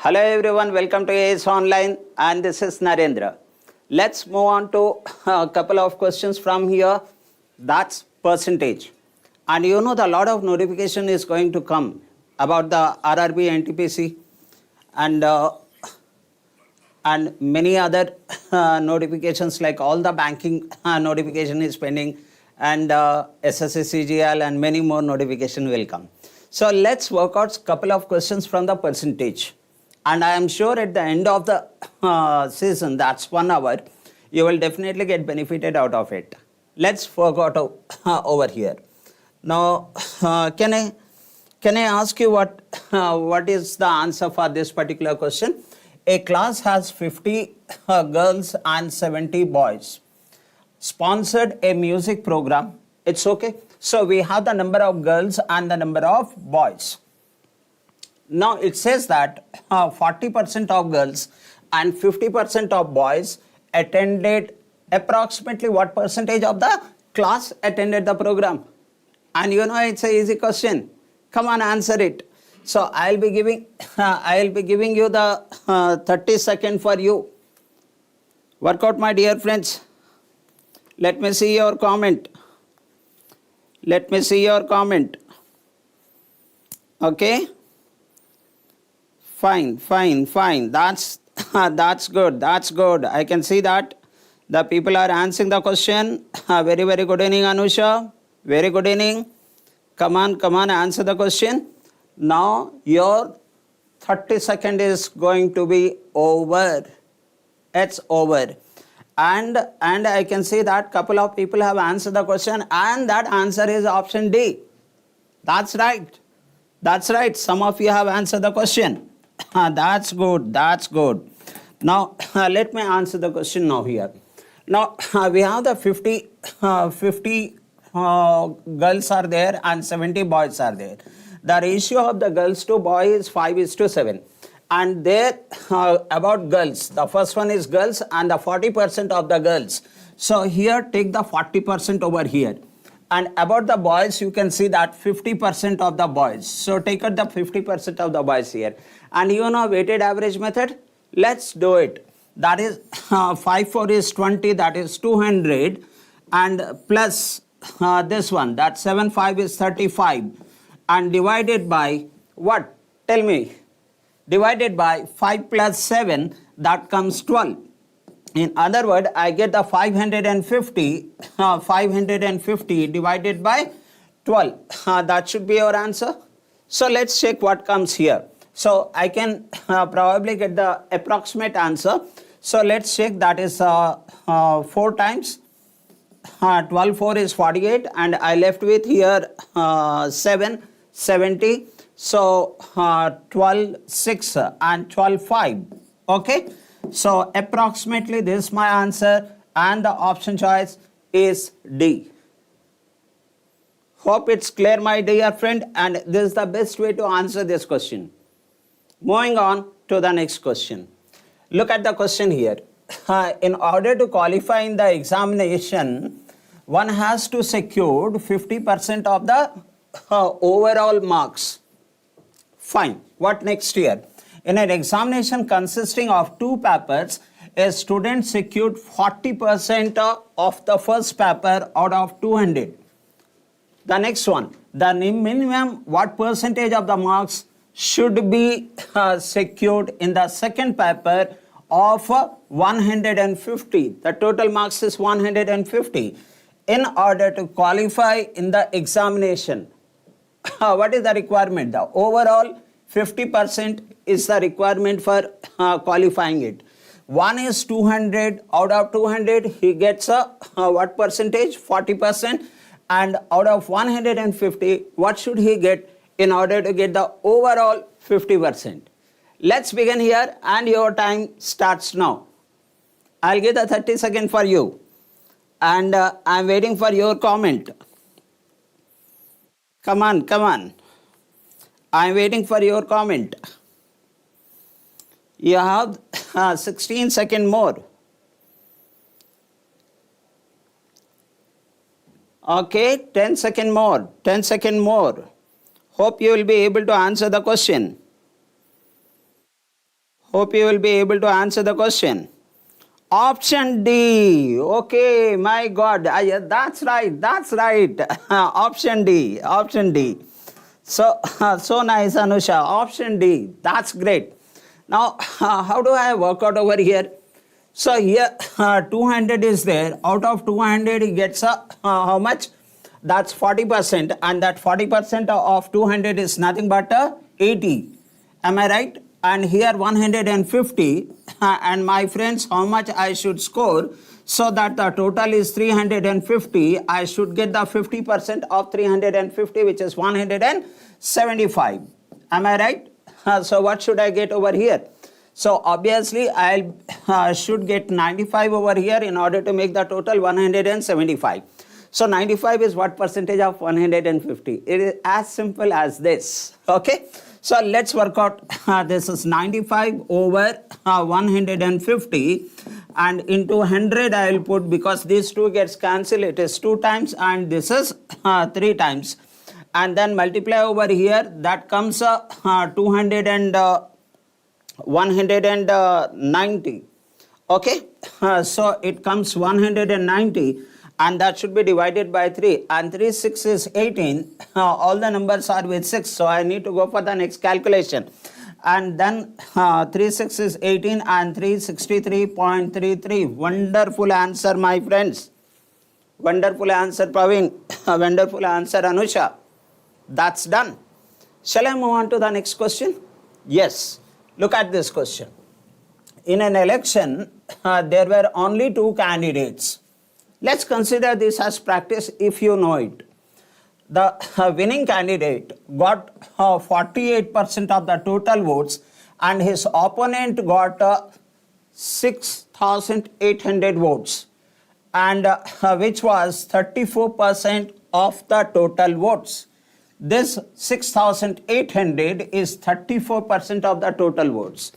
Hello everyone, welcome to AS Online and this is Narendra. Let's move on to a couple of questions from here. That's percentage. And you know, the lot of notification is going to come about the RRB NTPC and many other notifications, like all the banking notification is pending, and SSC CGL and many more notification will come. So let's work out a couple of questions from the percentage. And I am sure at the end of the season, that's 1 hour, you will definitely get benefited out of it. Let's work out over here. Now, can I ask you what is the answer for this particular question? A class has 50 girls and 70 boys. Sponsored a music program. It's okay. So we have the number of girls and the number of boys. Now it says that 40% of girls and 50% of boys attended. Approximately what percentage of the class attended the program? And you know, it's an easy question. Come on, answer it. So I'll be giving you the 30 seconds for you. Work out, my dear friends. Let me see your comment. Let me see your comment. Okay. Fine. That's good. That's good. I can see that the people are answering the question. Very good evening, Anusha. Very good evening. Come on, answer the question. Now your 30 seconds is going to be over. It's over. And I can see that couple of people have answered the question, and that answer is option D. That's right. That's right. Some of you have answered the question. That's good. That's good. Now, let me answer the question now here. Now, we have the 50 girls are there and 70 boys are there. The ratio of the girls to boys is 5:7. And there, about girls, the first one is girls and the 40% of the girls. So here, take the 40% over here. And about the boys, you can see that 50% of the boys. So take out the 50% of the boys here. And you know weighted average method? Let's do it. That is 5 4 is 20, that is 200. And plus this one, that 7 5 is 35. And divided by what? Tell me. Divided by 5 plus 7, that comes 12. In other words, I get the 550 divided by 12. That should be your answer. So let's check what comes here. So I can probably get the approximate answer. So let's check. That is 4 times 12 4 is 48, and I left with here 7 70. So 12 6 and 12 5. Okay. So approximately this is my answer, and the option choice is D. Hope it's clear, my dear friend, and this is the best way to answer this question. Moving on to the next question. Look at the question here. In order to qualify in the examination, one has to secure 50% of the overall marks. Fine. What next here? In an examination consisting of 2 papers, a student secured 40% of the first paper out of 200. The next one, the minimum what percentage of the marks should be secured in the second paper of 150. The total marks is 150. In order to qualify in the examination, what is the requirement? The overall 50% is the requirement for qualifying it. One is 200. Out of 200, he gets what percentage? 40%. And out of 150, what should he get in order to get the overall 50%? Let's begin here, and your time starts now. I'll give the 30 seconds for you. And I'm waiting for your comment. Come on. I'm waiting for your comment. You have 16 seconds more. Okay, 10 seconds more. 10 seconds more. Hope you will be able to answer the question. Hope you will be able to answer the question. Option D. Okay, my God. That's right. That's right. Option D. Option D. So, so nice, Anusha. Option D. That's great. Now, how do I work out over here? So here 200 is there. Out of 200, he gets how much? That's 40%, and that 40% of 200 is nothing but 80. Am I right? And here 150, and my friends, how much I should score so that the total is 350. I should get the 50% of 350, which is 175. Am I right? So what should I get over here? So obviously I should get 95 over here in order to make the total 175. So 95 is what percentage of 150? It is as simple as this. Okay. So let's work out. This is 95 over 150, and into 100 I will put, because these two gets cancelled, it is 2 times, and this is 3 times. And then multiply over here, that comes 200 and 190. Okay. So it comes 190. And that should be divided by 3. And 3 6 is 18. All the numbers are with 6. So I need to go for the next calculation. And then 3 6 is 18 and 363.33. Wonderful answer, my friends. Wonderful answer, Praveen. Wonderful answer, Anusha. That's done. Shall I move on to the next question? Yes. Look at this question. In an election, there were only 2 candidates. Let's consider this as practice if you know it. The winning candidate got 48% of the total votes, and his opponent got 6,800 votes, and which was 34% of the total votes. This 6,800 is 34% of the total votes.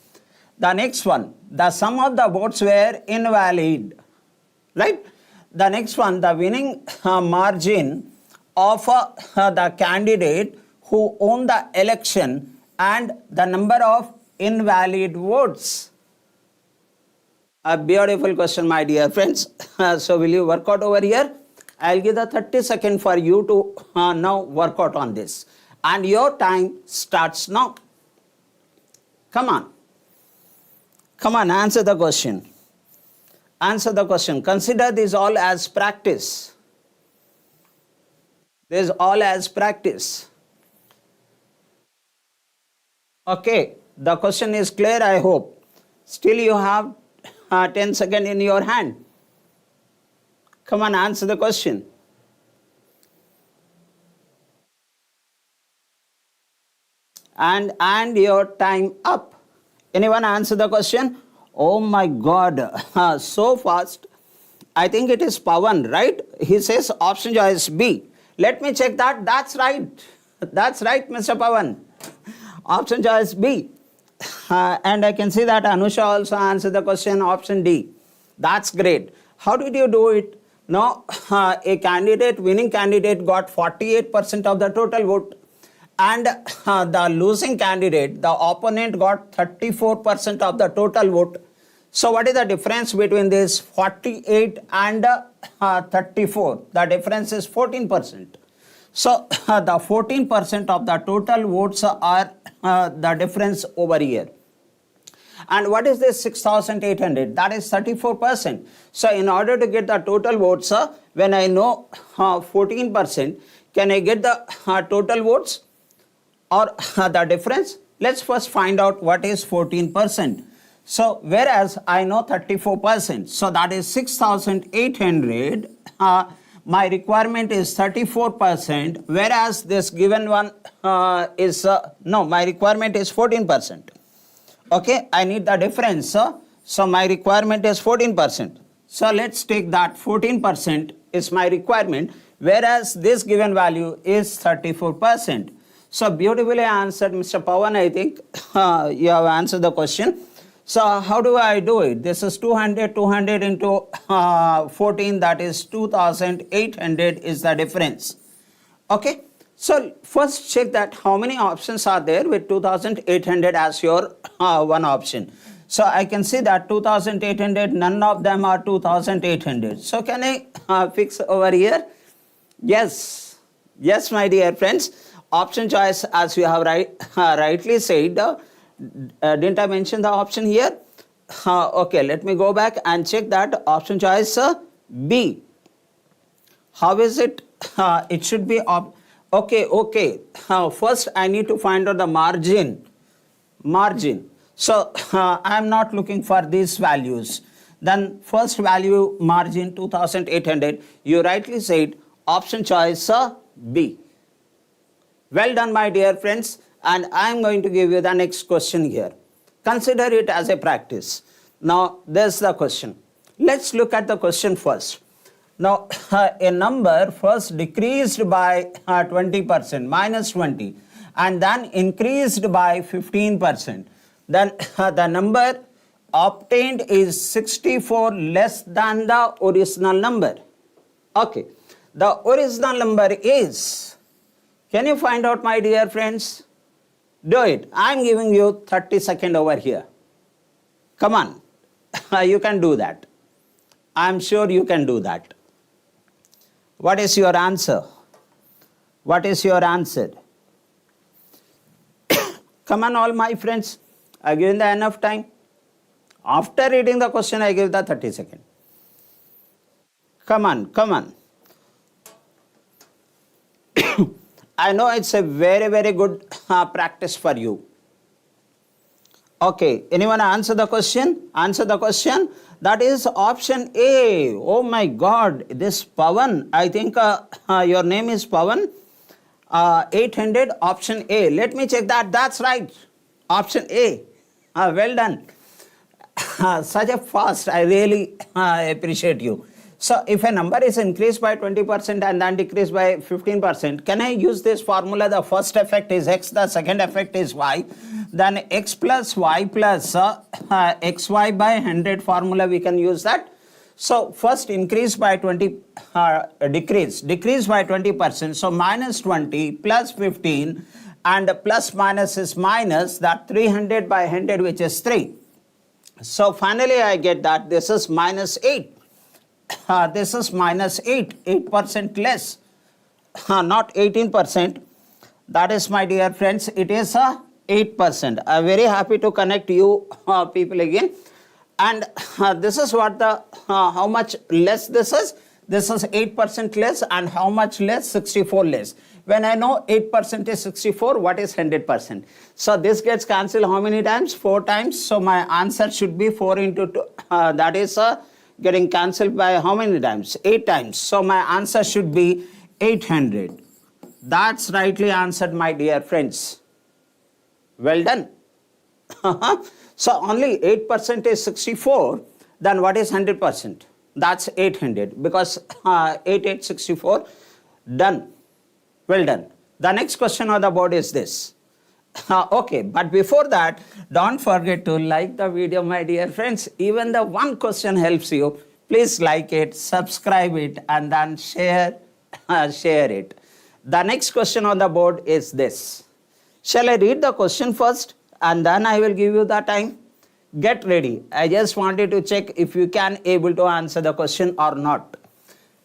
The next one, the sum of the votes were invalid, right? The next one, the winning margin of the candidate who won the election and the number of invalid votes. A beautiful question, my dear friends. So will you work out over here? I'll give the 30 seconds for you to now work out on this. And your time starts now. Come on. Come on, answer the question. Answer the question. Consider this all as practice. This all as practice. Okay, the question is clear, I hope. Still you have 10 seconds in your hand. Come on, answer the question. And your time up. Anyone answer the question? Oh my God, so fast. I think it is Pawan, right? He says option choice B. Let me check that. That's right. That's right, Mr. Pawan. Option choice B. And I can see that Anusha also answered the question option D. That's great. How did you do it? Now, a candidate, winning candidate got 48% of the total vote. And the losing candidate, the opponent, got 34% of the total vote. So what is the difference between this 48 and 34? The difference is 14%. So the 14% of the total votes are the difference over here. And what is this 6,800? That is 34%. So in order to get the total votes, when I know 14%, can I get the total votes or the difference? Let's first find out what is 14%. So whereas I know 34%, so that is 6,800. My requirement is 34%, whereas this given one is, no, my requirement is 14%. Okay, I need the difference. So my requirement is 14%. So let's take that 14% is my requirement, whereas this given value is 34%. So beautifully answered, Mr. Pawan. I think you have answered the question. So how do I do it? This is 200 into 14, that is 2,800 is the difference. Okay. So first check that how many options are there with 2800 as your one option. So I can see that 2800, none of them are 2800. So can I fix over here? Yes, yes, my dear friends. Option choice, as you have rightly said, didn't I mention the option here? Okay, let me go back and check that option choice B. How is it? It should be okay. First I need to find out the margin. So I am not looking for these values. Then first value margin 2800. You rightly said option choice B. Well done, my dear friends. And I am going to give you the next question here. Consider it as a practice. Now there's the question. Let's look at the question first. Now a number first decreased by 20%, minus 20, and then increased by 15%. Then the number obtained is 64 less than the original number. Okay, the original number is, can you find out, my dear friends? Do it. I am giving you 30 seconds over here. Come on, you can do that. I am sure you can do that. What is your answer? What is your answer? Come on, all my friends. I have given the enough time. After reading the question, I give the 30 seconds. Come on. I know it's a very, very good practice for you. Okay, anyone answer the question? Answer the question. That is option A. Oh my God, this Pawan, I think your name is Pawan. 800, option A. Let me check that. That's right. Option A. Well done. Such a fast. I really appreciate you. So if a number is increased by 20% and then decreased by 15%, can I use this formula? The first effect is X, the second effect is Y. Then X plus Y plus XY by 100 formula, we can use that. So first increase by 20, decrease by 20%. So minus 20 plus 15 and plus minus is minus, that 300 by 100, which is 3. So finally I get that this is minus 8. This is minus 8% less, not 18%. That is, my dear friends, it is 8%. I am very happy to connect you people again. And this is what the, how much less this is. This is 8% less, and how much less? 64 less. When I know 8% is 64, what is 100%? So this gets cancelled how many times? 4 times. So my answer should be 4 into 2. That is getting cancelled by how many times? 8 times. So my answer should be 800. That's rightly answered, my dear friends. Well done. So only 8% is 64. Then what is 100%? That's 800, because 864. Done. Well done. The next question on the board is this. Okay, but before that, don't forget to like the video, my dear friends. Even the one question helps you. Please like it, subscribe it, and then share it. The next question on the board is this. Shall I read the question first and then I will give you the time? Get ready. I just wanted to check if you can able to answer the question or not.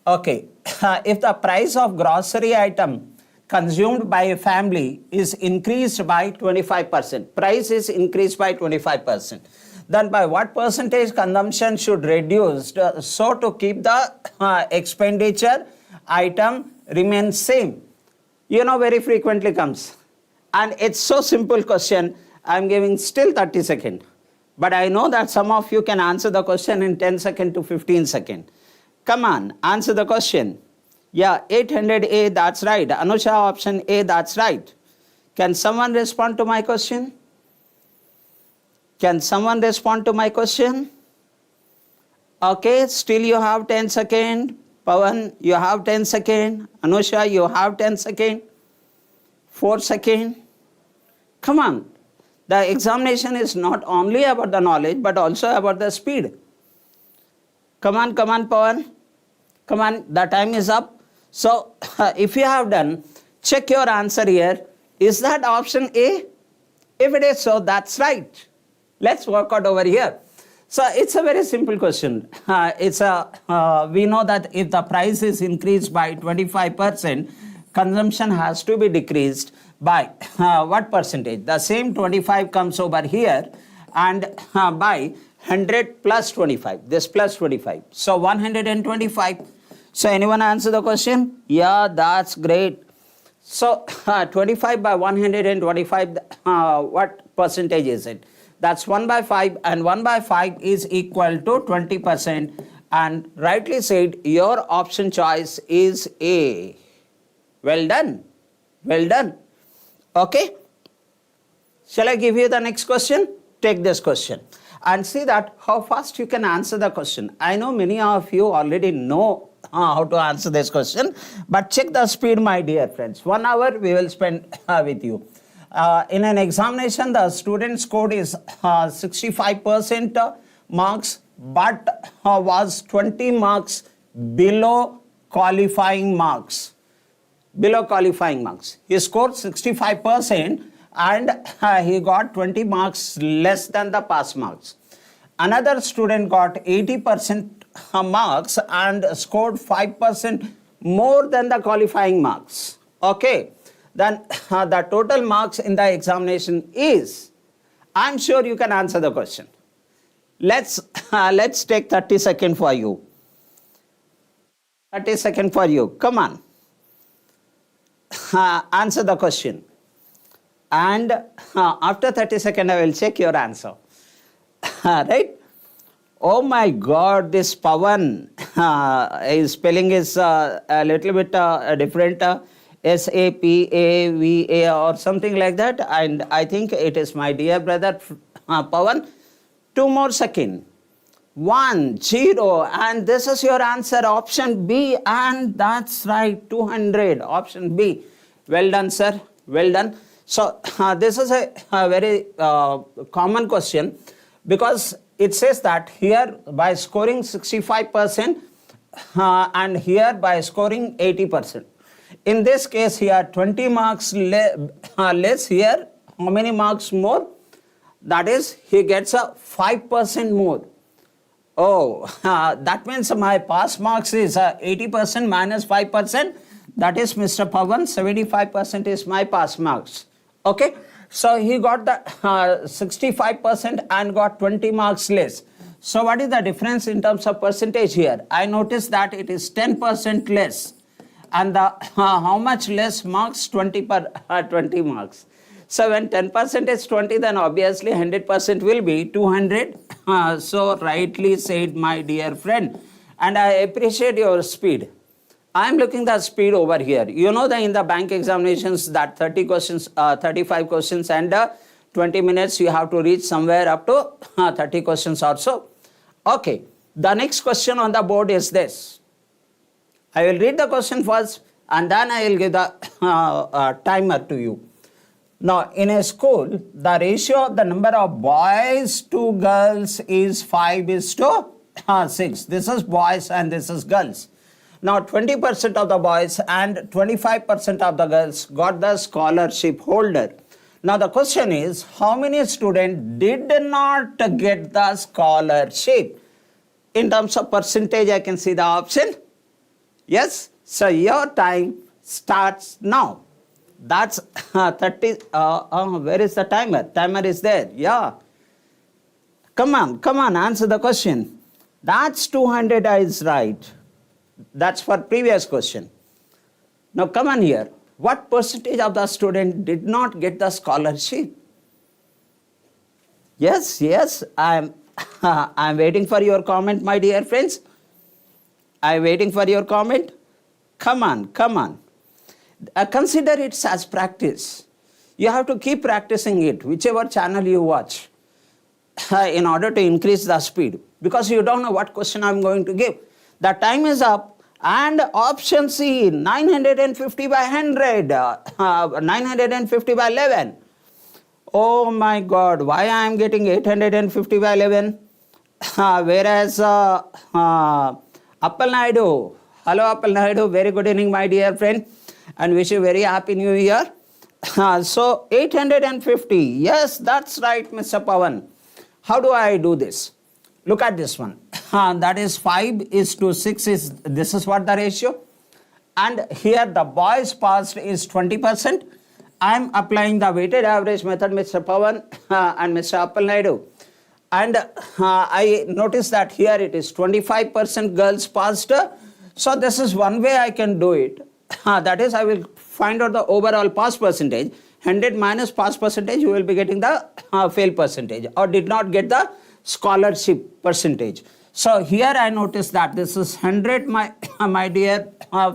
Okay, if the price of grocery item consumed by a family is increased by 25%, price is increased by 25%, then by what percentage consumption should reduce so to keep the expenditure item remain same? You know, very frequently comes. And it's so simple question. I'm giving still 30 seconds. But I know that some of you can answer the question in 10 seconds to 15 seconds. Come on, answer the question. Yeah, 800A, that's right. Anusha, option A, that's right. Can someone respond to my question? Can someone respond to my question? Okay, still you have 10 seconds. Pawan, you have 10 seconds. Anusha, you have 10 seconds. 4 seconds. Come on. The examination is not only about the knowledge, but also about the speed. Come on, Pawan. Come on, the time is up. So, if you have done, Check your answer here. Is that option A? If it is so, that's right. Let's work out over here. So it's a very simple question. We know that if the price is increased by 25%, consumption has to be decreased by what percentage? The same 25 comes over here and by 100 plus 25, this plus 25. So 125. So anyone answer the question? Yeah, that's great. So 25 by 125, what percentage is it? That's 1 by 5, and 1 by 5 is equal to 20%. And rightly said, your option choice is A. Well done. Well done. Okay. Shall I give you the next question? Take this question and see that how fast you can answer the question. I know many of you already know how to answer this question, but check the speed, my dear friends. 1 hour we will spend with you. In an examination, the student scored is 65% marks, but was 20 marks below qualifying marks. Below qualifying marks. He scored 65% and he got 20 marks less than the pass marks. Another student got 80% marks and scored 5% more than the qualifying marks. Okay. Then the total marks in the examination is, I'm sure you can answer the question. Let's take 30 seconds for you. 30 seconds for you. Come on. Answer the question. And after 30 seconds, I will check your answer. Right? Oh my God, this Pawan, his spelling is a little bit different. SAPAVA or something like that, and I think it is my dear brother Pawan. 2 more seconds. 1, 0, and this is your answer, option B, and that's right, 200, option B. Well done, sir. Well done. So this is a very common question, because it says that here by scoring 65% and here by scoring 80%. In this case here 20 marks less, here how many marks more? That is, he gets a 5% more. Oh, that means my pass marks is 80% minus 5%. That is Mr. Pawan, 75% is my pass marks. Okay, so he got the 65% and got 20 marks less. So what is the difference in terms of percentage here? I noticed that it is 10% less. And the how much less marks? 20 marks. So when 10% is 20, then obviously 100% will be 200. So rightly said, my dear friend. And I appreciate your speed. I am looking the speed over here. You know that in the bank examinations that 30 questions, 35 questions and 20 minutes you have to reach somewhere up to 30 questions or so. Okay. The next question on the board is this. I will read the question first and then I will give the timer to you. Now, in a school, the ratio of the number of boys to girls is 5:6. This is boys and this is girls. Now, 20% of the boys and 25% of the girls got the scholarship holder. Now, the question is, how many students did not get the scholarship? In terms of percentage, I can see the option. Yes, so your time starts now. That's 30. Where is the timer? Timer is there. Yeah. Come on, answer the question. That's 200 is right. That's for previous question. Now come on here. What percentage of the student did not get the scholarship? Yes, I'm waiting for your comment, my dear friends. I'm waiting for your comment. Come on. Consider it as practice. You have to keep practicing it, whichever channel you watch, in order to increase the speed. Because you don't know what question I'm going to give. The time is up. And option C, 950 by 100, 950 by 11. Oh my God, why I am getting 850 by 11? Whereas Appal Naidu, hello Appal Naidu, very good evening my dear friend. and wish you very happy new year. So 850, yes, that's right, Mr. Pawan. How do I do this? Look at this one. That is 5:6 this is what the ratio. And here the boys passed is 20%. I am applying the weighted average method, Mr. Pawan and Mr. Appal Naidu. And I notice that here it is 25% girls passed. So this is one way I can do it. That is, I will find out the overall pass percentage. 100 minus pass percentage, you will be getting the fail percentage or did not get the scholarship percentage. So here I notice that this is 100, my dear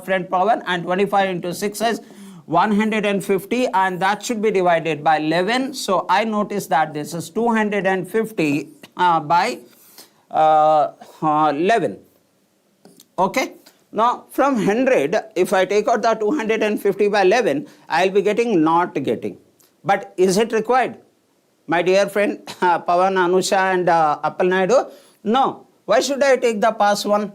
friend Pawan, and 25 into 6 is 150, and that should be divided by 11. So I notice that this is 250 by 11. Okay. Now from 100, if I take out the 250 by 11, I will be getting not getting. But is it required? My dear friend Pawan, Anusha and Appal Naidu? No. Why should I take the pass one?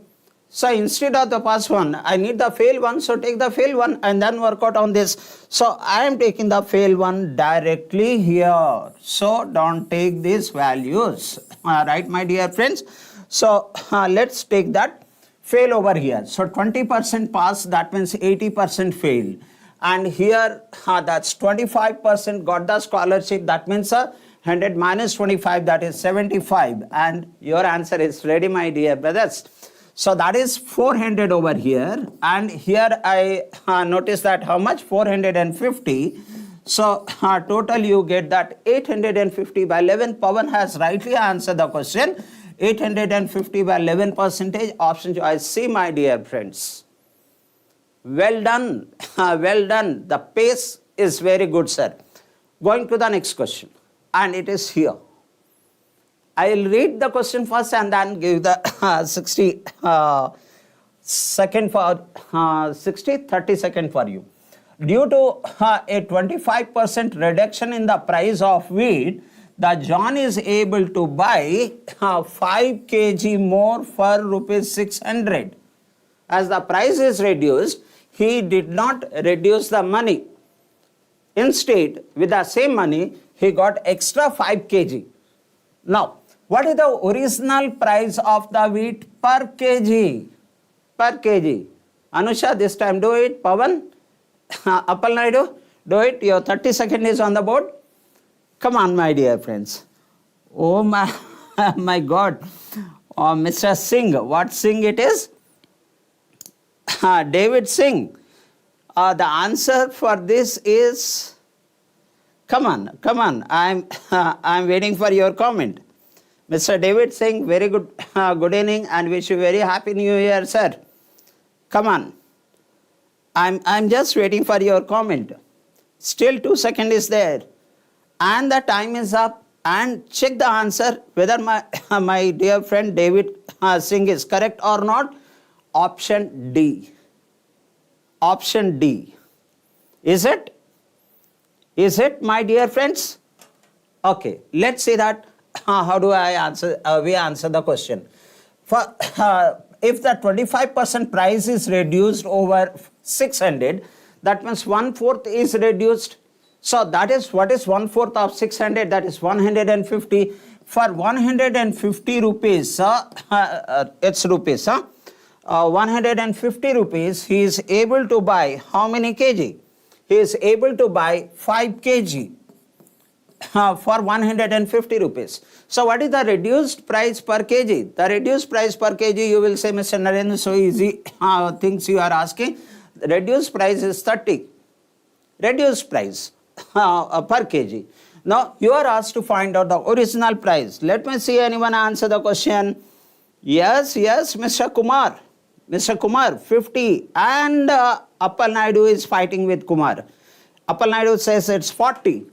So instead of the pass one, I need the fail one. So take the fail one and then work out on this. So I am taking the fail one directly here. So don't take these values. Right, my dear friends? So let's take that fail over here. So 20% pass, that means 80% fail. And here that's 25% got the scholarship. That means 100 minus 25, that is 75. And your answer is ready, my dear brothers. So that is 400 over here. And here I notice that how much? 450. So total you get that 850 by 11. Pawan has rightly answered the question. 850 by 11 percentage. Option choice C, my dear friends. Well done. Well done. The pace is very good, sir. Going to the next question. And it is here. I will read the question first and then give the 30 second for you. Due to a 25% reduction in the price of wheat, the John is able to buy 5 kg more for rupees 600. As the price is reduced, he did not reduce the money. Instead, with the same money, he got extra 5 kg. Now, what is the original price of the wheat per kg? Per kg. Anusha, this time do it. Pawan, Appal Naidu, do it. Your 30 second is on the board. Come on, my dear friends. Oh my, my God. Oh, Mr. Singh. What Singh it is? David Singh. The answer for this is... Come on, come on. I'm waiting for your comment. Mr. David Singh, very good good evening and wish you very happy new year, sir. Come on. I'm just waiting for your comment. Still 2 seconds is there. And the time is up. And check the answer whether my dear friend David Singh is correct or not. Option D. Option D. Is it? Is it, my dear friends? Okay, let's see that. How do I answer? We answer the question. For if the 25% price is reduced over 600, that means 1/4 is reduced. So that is what is 1/4 of 600? That is 150. For 150 rupees, it's rupees. 150 rupees, he is able to buy how many kg? He is able to buy 5 kg for 150 rupees. So what is the reduced price per kg? The reduced price per kg, you will say, Mr. Narendra, so easy things you are asking. The reduced price is 30. Reduced price per kg. Now you are asked to find out the original price. Let me see anyone answer the question. Yes, Mr. Kumar. Mr. Kumar, 50. And Appal Naidu is fighting with Kumar. Appal Naidu says it's 40.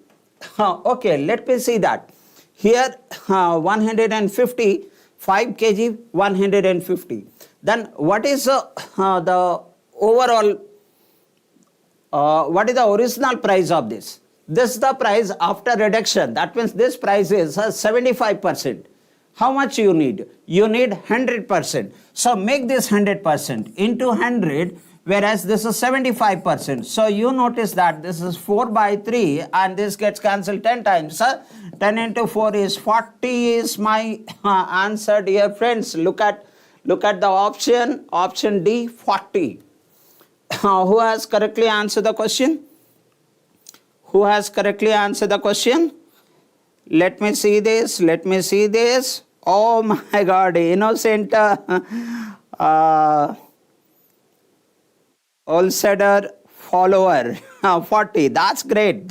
Okay, let me see that. Here 150, 5 kg, 150. Then what is the overall, what is the original price of this? This is the price after reduction. That means this price is 75%. How much you need? You need 100%. So make this 100% into 100. whereas this is 75%. So you notice that this is 4 by 3 and this gets cancelled 10 times. 10 into 4 is 40 is my answer, dear friends. Look at the option D, 40. Who has correctly answered the question? Who has correctly answered the question? Let me see this. Oh my God, innocent Olseder follower. 40. That's great.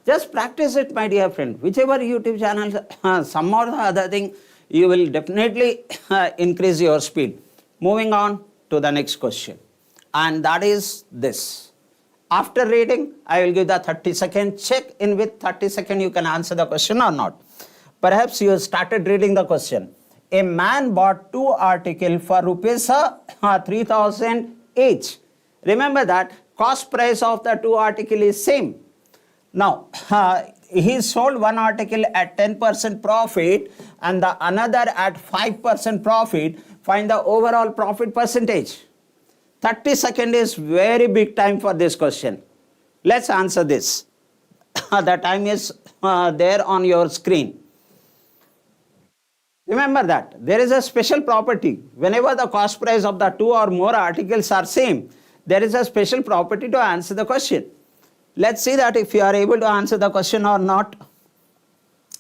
Just practice it, my dear friend. Whichever YouTube channel, some or the other thing, you will definitely increase your speed. Moving on to the next question. And that is this. After reading, I will give the 30-second. Check in with 30 seconds you can answer the question or not. Perhaps you started reading the question. A man bought 2 articles for rupees 3,000 each. Remember that cost price of the 2 articles is same. Now, he sold 1 article at 10% profit and the another at 5% profit. Find the overall profit percentage. 30 seconds is very big time for this question. Let's answer this. The time is there on your screen. Remember that there is a special property. Whenever the cost price of the 2 or more articles are same, there is a special property to answer the question. Let's see that if you are able to answer the question or not.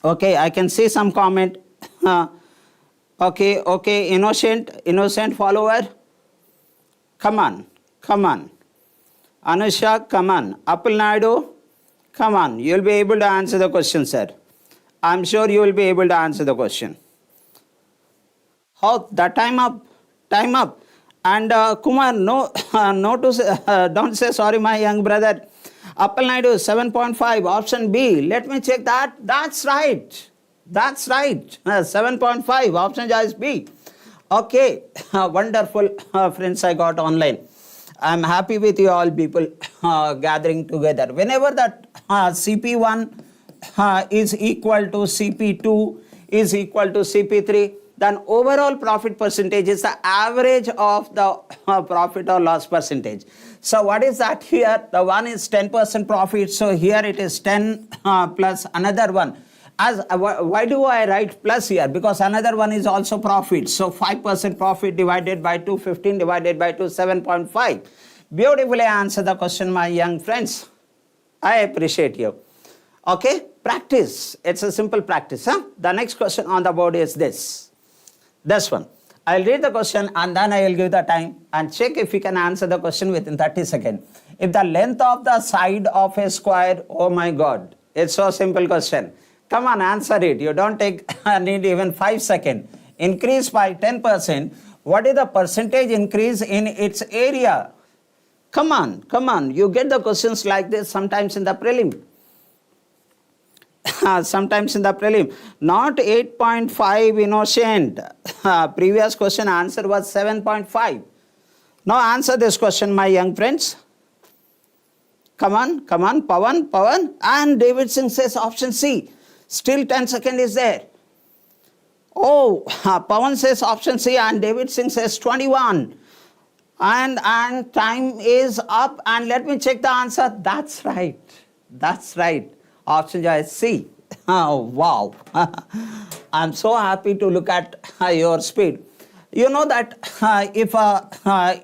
Okay, I can see some comment. Okay, innocent follower. Come on. Anusha, come on. Apple Naidu, come on. You will be able to answer the question, sir. I'm sure you will be able to answer the question. Oh, the time up. And Kumar, don't say sorry, my young brother. Apple Naidu, 7.5, option B. Let me check that. That's right. 7.5, option is B. Okay, wonderful friends I got online. I'm happy with you all people gathering together. Whenever that CP1 is equal to CP2 is equal to CP3, then overall profit percentage is the average of the profit or loss percentage. So what is that here? The one is 10% profit. So here it is 10 plus another one. Why do I write plus here? Because another one is also profit. So 5% profit divided by 2, 15 divided by 2, 7.5. Beautifully answer the question, my young friends. I appreciate you. Okay, practice. It's a simple practice. The next question on the board is this one. I'll read the question and then I will give the time and check if you can answer the question within 30 seconds. If the length of the side of a square, oh my God, it's so simple question. Come on, answer it. You don't need even 5 seconds. Increase by 10%. What is the percentage increase in its area? Come on. You get the questions like this sometimes in the prelim. Not 8.5, innocent. Previous question answer was 7.5. Now answer this question, my young friends. Come on, Pawan. And David Singh says option C. Still 10 seconds is there. Oh, Pawan says option C and David Singh says 21. And time is up and let me check the answer. That's right. Option is C. Oh, wow. I'm so happy to look at your speed. You know that if A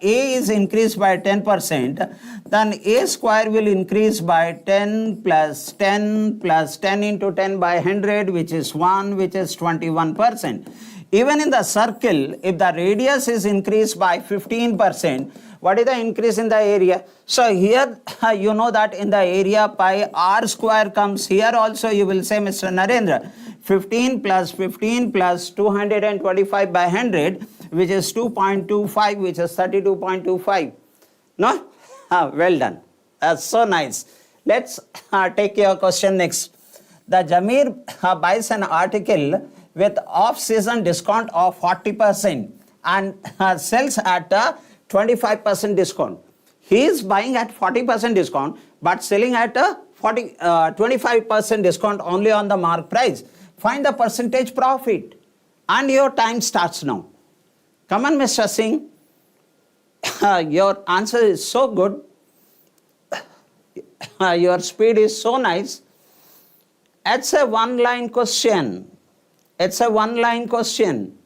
is increased by 10%, then A square will increase by 10 plus 10 plus 10 into 10 by 100, which is 1, which is 21%. Even in the circle, if the radius is increased by 15%, what is the increase in the area? So here you know that in the area pi r square comes. Here also you will say, Mr. Narendra, 15 plus 225 by 100, which is 2.25, which is 32.25. No? Well done. That's so nice. Let's take your question next. The Jamir buys an article with off-season discount of 40% and sells at a 25% discount. He is buying at 40% discount but selling at a 25% discount only on the mark price. Find the percentage profit and your time starts now. Come on, Mr. Singh. Your answer is so good. Your speed is so nice. It's a one-line question. It's a one-line question.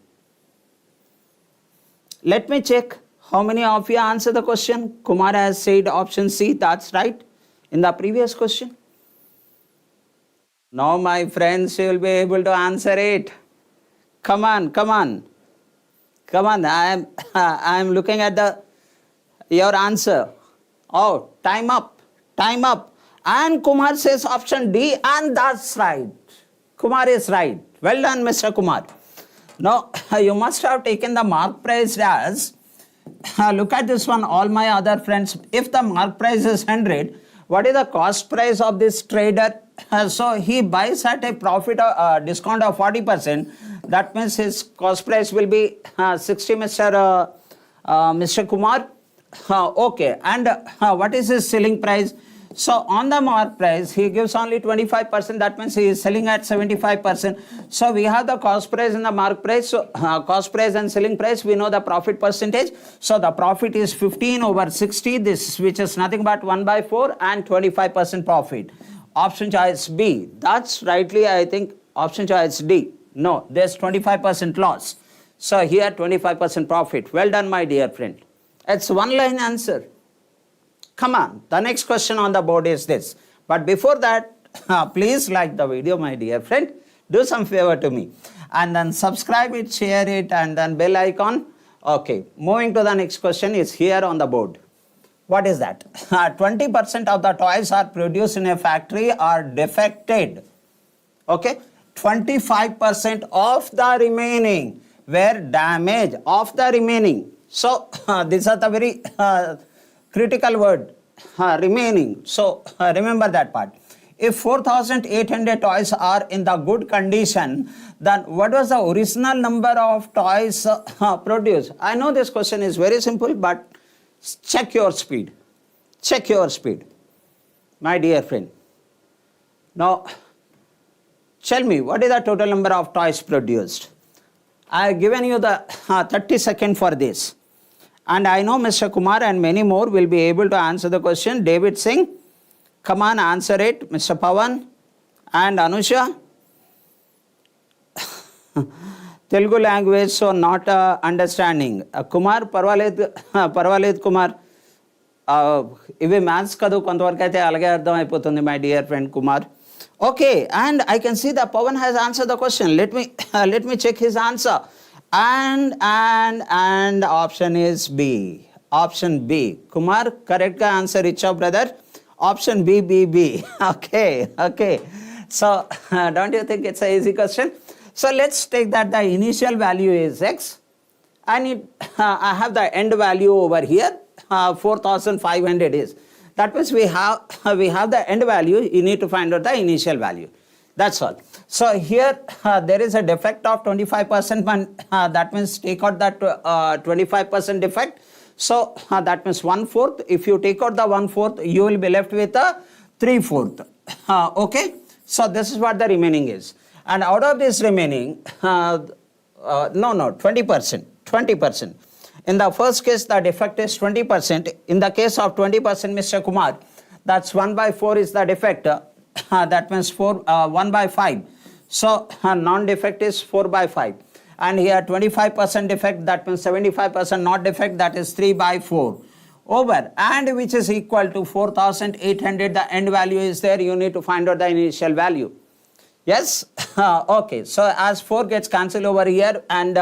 Let me check how many of you answer the question. Kumar has said option C, that's right, in the previous question. Now, my friends, you will be able to answer it. Come on, come on. Come on, I am looking at your answer. Oh, time up, time up. And Kumar says option D, and that's right. Kumar is right. Well done, Mr. Kumar. Now, you must have taken the mark price as, look at this one, all my other friends. If the mark price is 100, what is the cost price of this trader? So he buys at a profit discount of 40%. That means his cost price will be 60, Mr. Kumar. Okay, and what is his selling price? So on the mark price, he gives only 25%. That means he is selling at 75%. So we have the cost price and the mark price. So cost price and selling price, we know the profit percentage. So the profit is 15 over 60, this which is nothing but 1/4 and 25% profit. Option choice B. That's rightly, I think, option choice D. No, there's 25% loss. So here 25% profit. Well done, my dear friend. It's one line answer. Come on, the next question on the board is this. But before that, please like the video, my dear friend. Do some favor to me. And then subscribe it, share it, and then bell icon. Okay, moving to the next question is here on the board. What is that? 20% of the toys are produced in a factory are defected. Okay, 25% of the remaining were damaged of the remaining. So, these are the very critical word, remaining. So, remember that part. If 4,800 toys are in the good condition, then what was the original number of toys produced? I know this question is very simple, but check your speed. Check your speed, my dear friend. Now, tell me, what is the total number of toys produced? I have given you the 30 seconds for this. And I know Mr. Kumar and many more will be able to answer the question. David Singh, come on, answer it. Mr. Pawan and Anusha. Telugu language, so not understanding. Kumar, Parvaled Kumar. Ivi maths kadu kontavaraku aithe alage ardham aipotundi, my dear friend Kumar. Okay, and I can see that Pawan has answered the question. Let me check his answer. And option is B. Option B. Kumar, correct ka answer ichha, brother. Option B. Okay. So, don't you think it's an easy question? So, let's take that the initial value is X. And I have the end value over here, 4,500 is. That means we have the end value. You need to find out the initial value. That's all. So here there is a defect of 25%. That means take out that 25% defect. So that means 1/4. If you take out the 1/4, you will be left with a 3/4. Okay. So this is what the remaining is. And out of this remaining, 20%. 20%. In the first case, the defect is 20%. In the case of 20%, Mr. Kumar, that's 1/4 is the defect. That means 1/5. So, non-defect is 4/5. And here 25% defect, that means 75% not defect, that is 3/4. Over, and which is equal to 4,800. The end value is there. You need to find out the initial value. Yes? Okay. So, as 4 gets cancelled over here, and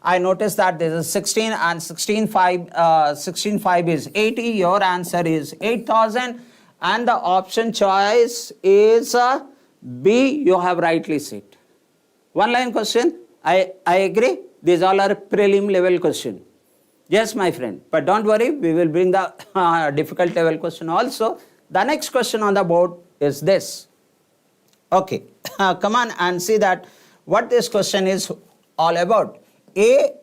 I noticed that this is 16 and 16,5 is 80. Your answer is 8,000. And the option choice is B. You have rightly said. One line question. I agree. These all are prelim level question. Yes, my friend. But don't worry. We will bring the difficult level question also. The next question on the board is this. Okay. Come on and see that what this question is all about. A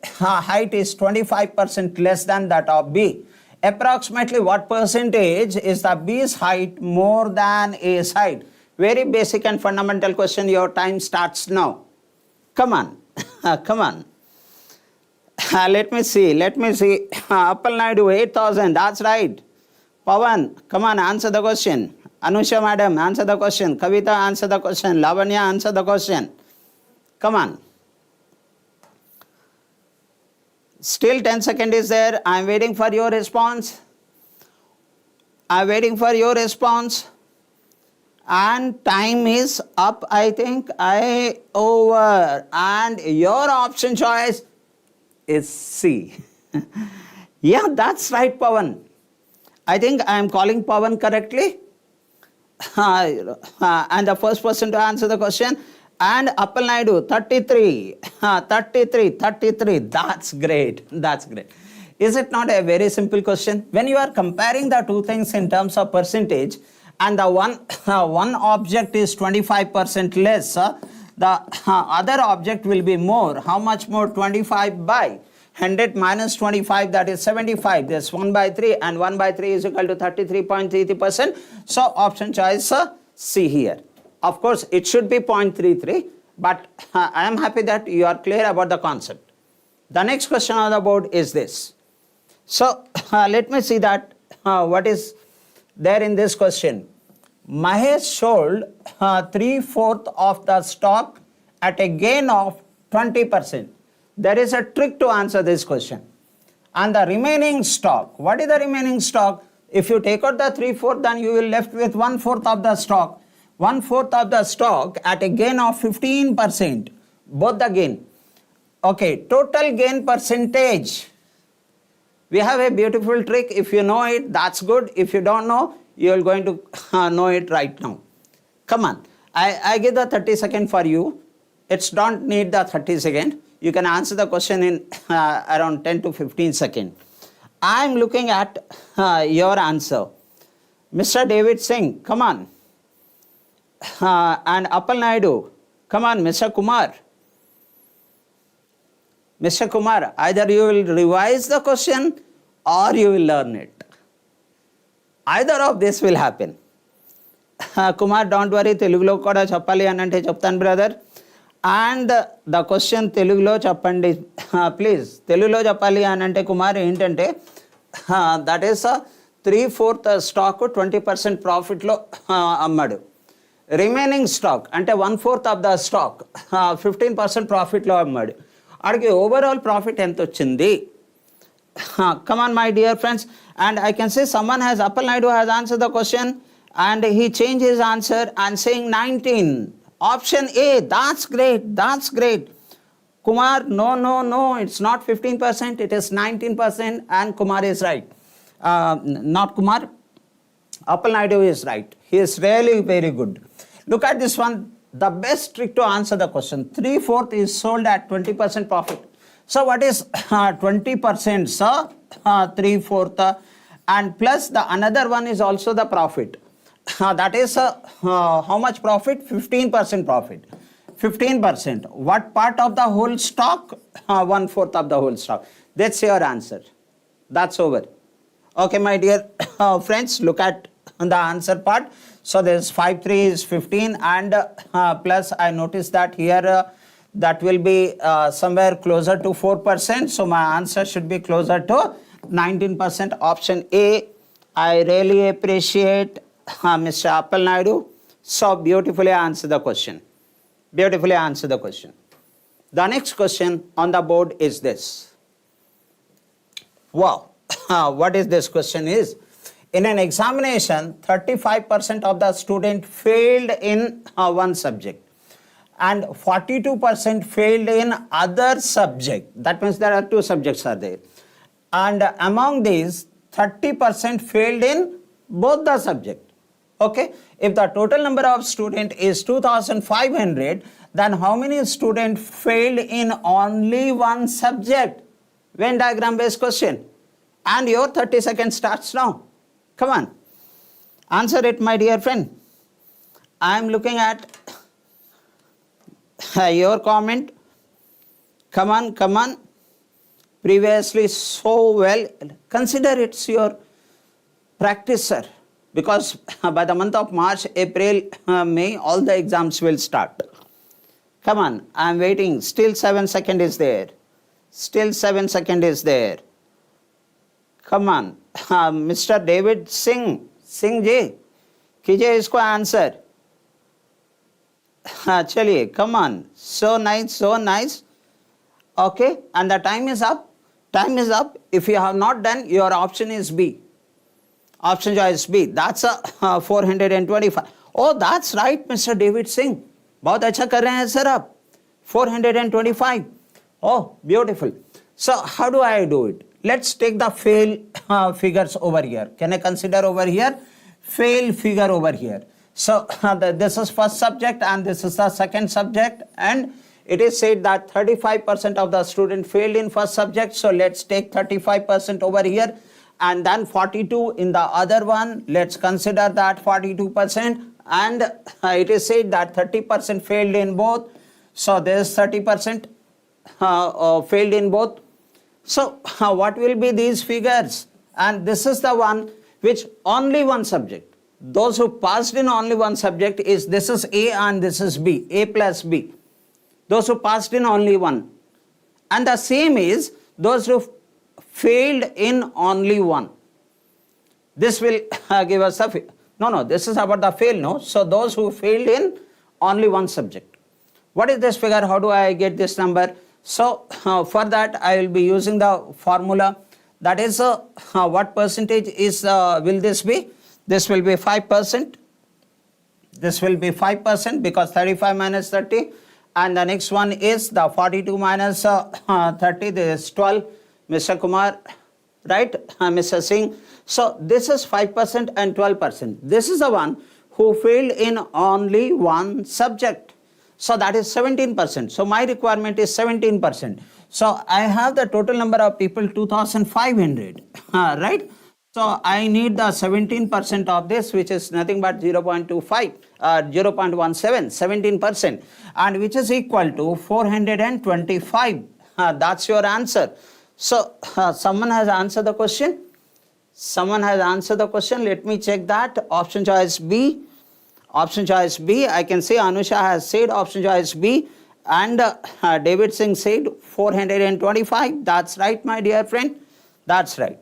height is 25% less than that of B. Approximately what percentage is the B's height more than A's height? Very basic and fundamental question. Your time starts now. Come on. Come on. Let me see. Appal Naidu, 8,000. That's right. Pawan, come on, answer the question. Anusha madam, answer the question. Kavita, answer the question. Lavanya, answer the question. Come on. Still 10 seconds is there. I'm waiting for your response. And time is up, I think. Over. And your option choice is C. Yeah, that's right, Pawan. I think I am calling Pawan correctly. And the first person to answer the question. And Appal Naidu, 33. 33. That's great. Is it not a very simple question? When you are comparing the two things in terms of percentage, and the one object is 25% less, the other object will be more. How much more? 25 by 100 minus 25, that is 75. There's 1 by 3, and 1 by 3 is equal to 33.33%. So option choice C here. Of course, it should be 0.33, but I am happy that you are clear about the concept. The next question on the board is this. So let me see that what is there in this question. Mahesh sold 3/4 of the stock at a gain of 20%. There is a trick to answer this question. And the remaining stock, what is the remaining stock? If you take out the 3/4, then you will left with 1/4 of the stock. 1/4 of the stock at a gain of 15%. Both the gain. Okay, total gain percentage. We have a beautiful trick. If you know it, that's good. If you don't know, you are going to know it right now. Come on. I give the 30 seconds for you. It's don't need the 30 seconds. You can answer the question in around 10 to 15 seconds. I'm looking at your answer. Mr. David Singh, come on. And Appal Naidu, come on, Mr. Kumar. Mr. Kumar, either you will revise the question or you will learn it. Either of this will happen. Kumar, don't worry, Telugulo kuda cheppali anante cheptanu brother. And the question Telugulo cheppandi. Please, Telugulo cheppali anante Kumar entante that is 3/4 stock 20% profit lo ammadu. Remaining stock ante 1/4 of the stock 15% profit lo ammadu. Adiki overall profit ఎంత వచ్చింది? Come on, my dear friends. And I can say someone has, Appal Naidu has answered the question and he changed his answer and saying 19. Option A, that's great. Kumar, no, it's not 15%, it is 19%, and Kumar is right. Not Kumar, Appal Naidu is right. He is really very good. Look at this one. The best trick to answer the question. 3/4 is sold at 20% profit. So what is 20%, sir? 3/4 and plus the another one is also the profit. That is how much profit? 15% profit. 15%. What part of the whole stock? 1/4 of the whole stock. That's your answer. That's over. Okay, my dear friends, look at the answer part. So there's 5/3 is 15 and plus I noticed that here that will be somewhere closer to 4%. So my answer should be closer to 19%. Option A. I really appreciate Mr. Appal Naidu. So beautifully answer the question. The next question on the board is this. Wow. What is this question is? In an examination, 35% of the student failed in one subject and 42% failed in other subject. That means there are two subjects are there. And among these, 30% failed in both the subject. Okay, if the total number of student is 2,500, then how many students failed in only one subject? Venn diagram based question. And your 30 seconds starts now. Come on, answer it, my dear friend. I am looking at your comment. Come on. Previously so well. Consider it's your practice, sir. Because by the month of March, April, May, all the exams will start. Come on, I am waiting. Still 7 seconds is there. Still 7 seconds is there. Come on. Mr. David Singh. Singh ji. कीजिए इसको answer. चलिए, come on. So nice, so nice. Okay, and the time is up. Time is up. If you have not done, your option is B. Option choice B. That's a 425. Oh, that's right, Mr. David Singh. बहुत अच्छा कर रहे हैं sir आप. 425. Oh, beautiful. So how do I do it? Let's take the fail figures over here. Can I consider over here? Fail figure over here. So this is first subject and this is the second subject, and it is said that 35% of the student failed in first subject. So let's take 35% over here, and then 42 in the other one. Let's consider that 42%, and it is said that 30% failed in both. So there is 30% failed in both. So what will be these figures? And this is the one which only one subject. Those who passed in only one subject is, this is A and this is B, A plus B. Those who passed in only one. And the same is those who failed in only one. This will give us a, no, this is about the fail, no? So those who failed in only one subject. What is this figure? How do I get this number? So for that I will be using the formula. That is what percentage is will this be? This will be 5%. This will be 5% because 35 minus 30. And the next one is the 42 minus 30. This is 12. Mr. Kumar, right? Mr. Singh. So this is 5% and 12%. This is the one who failed in only one subject. So that is 17%. So my requirement is 17%. So I have the total number of people 2,500, right? So I need the 17% of this, which is nothing but 0.25, 0.17, 17%, and which is equal to 425. That's your answer. So someone has answered the question. Someone has answered the question. Let me check that. Option choice B. Option choice B. I can see Anusha has said option choice B, and David Singh said 425. That's right, my dear friend. That's right.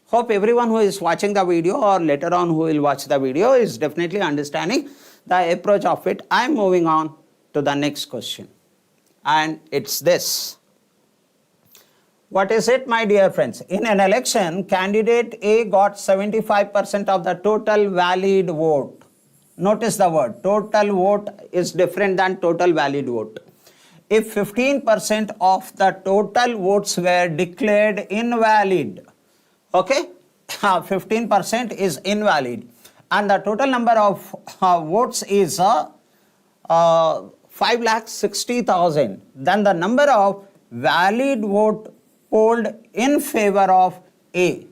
Hope everyone who is watching the video or later on who will watch the video is definitely understanding the approach of it. I am moving on to the next question, and it's this. What is it, my dear friends? In an election, candidate A got 75% of the total valid vote. Notice the word total vote is different than total valid vote. If 15% of the total votes were declared invalid, okay, 15% is invalid, and the total number of votes is 5,60,000, then the number of valid vote polled in favor of A.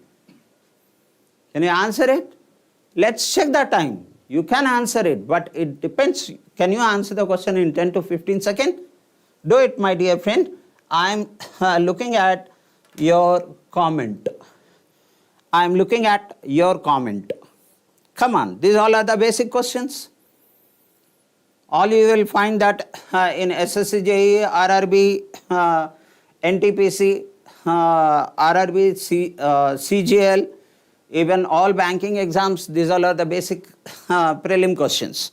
Can you answer it? Let's check the time. You can answer it, but it depends. Can you answer the question in 10 to 15 seconds? Do it, my dear friend. I'm looking at your comment. I'm looking at your comment. Come on, these all are the basic questions. All you will find that in SSC, JEE, RRB, NTPC, RRB, CGL, even all banking exams, these all are the basic prelim questions.